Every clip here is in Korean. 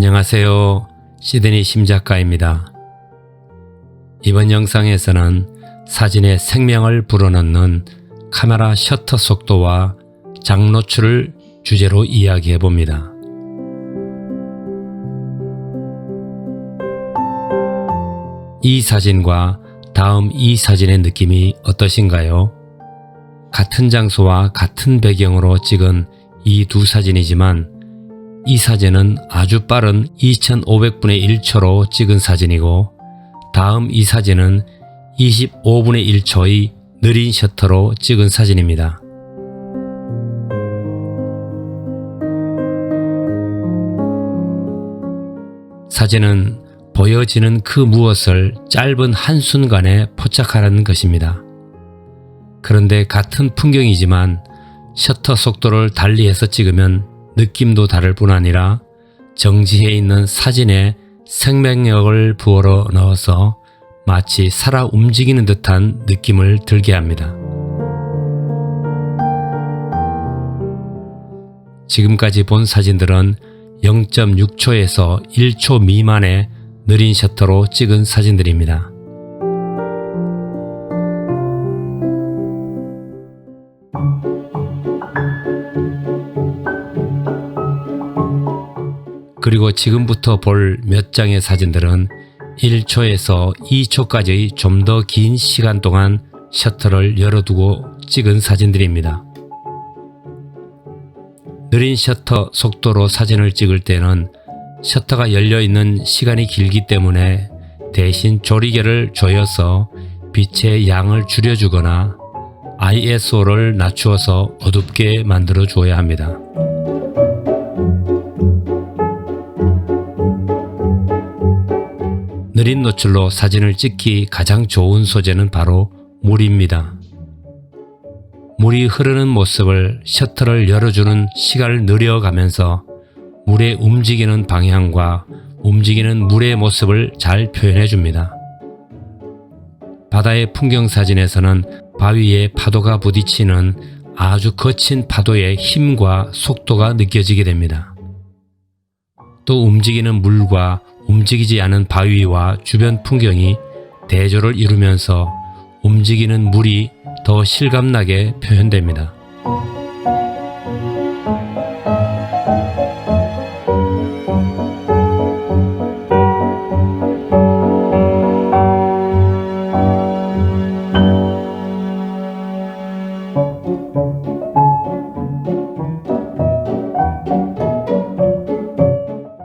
안녕하세요. 시드니 심작가입니다. 이번 영상에서는 사진에 생명을 불어넣는 카메라 셔터 속도와 장노출을 주제로 이야기해 봅니다. 이 사진과 다음 이 사진의 느낌이 어떠신가요? 같은 장소와 같은 배경으로 찍은 이 두 사진이지만 이 사진은 아주 빠른 2500분의 1초로 찍은 사진이고 다음 이 사진은 25분의 1초의 느린 셔터로 찍은 사진입니다. 사진은 보여지는 그 무엇을 짧은 한순간에 포착하라는 것입니다. 그런데 같은 풍경이지만 셔터 속도를 달리해서 찍으면 느낌도 다를 뿐 아니라 정지해 있는 사진에 생명력을 부어 넣어서 마치 살아 움직이는 듯한 느낌을 들게 합니다. 지금까지 본 사진들은 0.6초에서 1초 미만의 느린 셔터로 찍은 사진들입니다. 그리고 지금부터 볼 몇 장의 사진들은 1초에서 2초까지 좀 더 긴 시간 동안 셔터를 열어두고 찍은 사진들입니다. 느린 셔터 속도로 사진을 찍을 때는 셔터가 열려있는 시간이 길기 때문에 대신 조리개를 조여서 빛의 양을 줄여주거나 ISO를 낮추어서 어둡게 만들어 주어야 합니다. 느린 노출로 사진을 찍기 가장 좋은 소재는 바로 물입니다. 물이 흐르는 모습을 셔터를 열어주는 시간을 늘려가면서 물의 움직이는 방향과 움직이는 물의 모습을 잘 표현해 줍니다. 바다의 풍경 사진에서는 바위에 파도가 부딪히는 아주 거친 파도의 힘과 속도가 느껴지게 됩니다. 또 움직이는 물과 움직이지 않은 바위와 주변 풍경이 대조를 이루면서 움직이는 물이 더 실감나게 표현됩니다.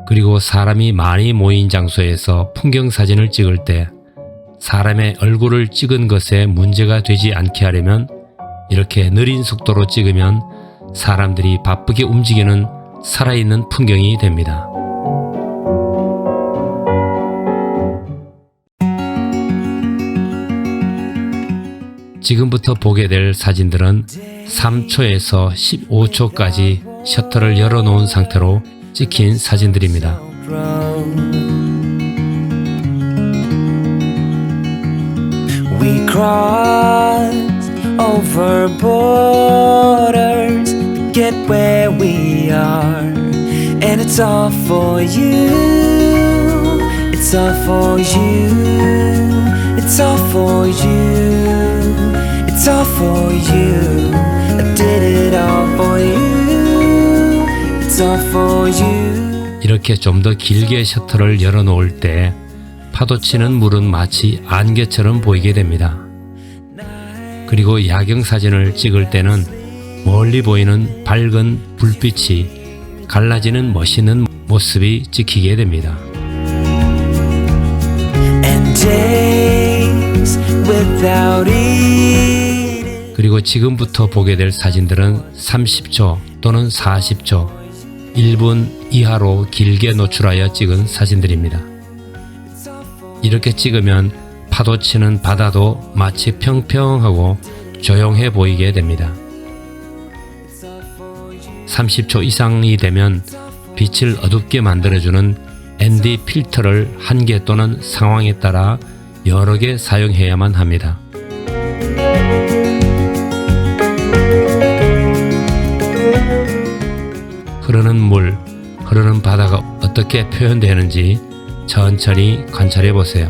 그리고 사람이 많이 모인 장소에서 풍경 사진을 찍을 때 사람의 얼굴을 찍은 것에 문제가 되지 않게 하려면 이렇게 느린 속도로 찍으면 사람들이 바쁘게 움직이는 살아있는 풍경이 됩니다. 지금부터 보게 될 사진들은 3초에서 15초까지 셔터를 열어놓은 상태로 찍힌 사진들입니다. We cross over borders to get where we are, and it's all for you. It's all for you. It's all for you. It's all for you. I did it all for you. It's all for you. 이렇게 좀 더 길게 셔터를 열어놓을 때 파도치는 물은 마치 안개처럼 보이게 됩니다. 그리고 야경 사진을 찍을 때는 멀리 보이는 밝은 불빛이 갈라지는 멋있는 모습이 찍히게 됩니다. 그리고 지금부터 보게 될 사진들은 30초 또는 40초, 1분 이하로 길게 노출하여 찍은 사진들입니다. 이렇게 찍으면 파도치는 바다도 마치 평평하고 조용해 보이게 됩니다. 30초 이상이 되면 빛을 어둡게 만들어주는 ND 필터를 한 개 또는 상황에 따라 여러 개 사용해야만 합니다. 흐르는 물, 흐르는 바다가 어떻게 표현되는지 천천히 관찰해 보세요.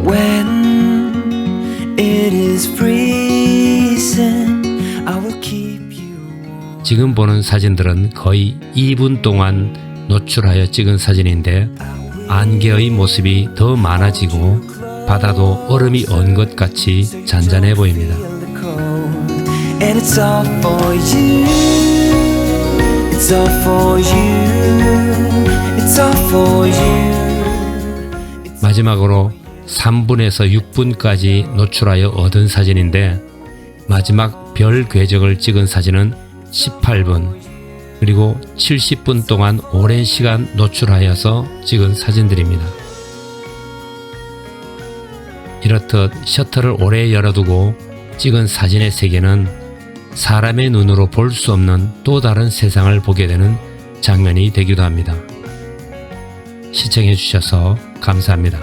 When it is freezing, I will keep you warm. 지금 보는 사진들은 거의 2분 동안 노출하여 찍은 사진인데 안개의 모습이 더 많아지고 바다도 얼음이 언 것 같이 잔잔해 보입니다. Feel the cold, and it's all for you. It's all for you. It's all for you. 마지막으로 3분에서 6분까지 노출하여 얻은 사진인데 마지막 별 궤적을 찍은 사진은 18분 그리고 70분 동안 오랜 시간 노출하여서 찍은 사진들입니다. 이렇듯 셔터를 오래 열어두고 찍은 사진의 세계는 사람의 눈으로 볼 수 없는 또 다른 세상을 보게 되는 장면이 되기도 합니다. 시청해 주셔서 감사합니다.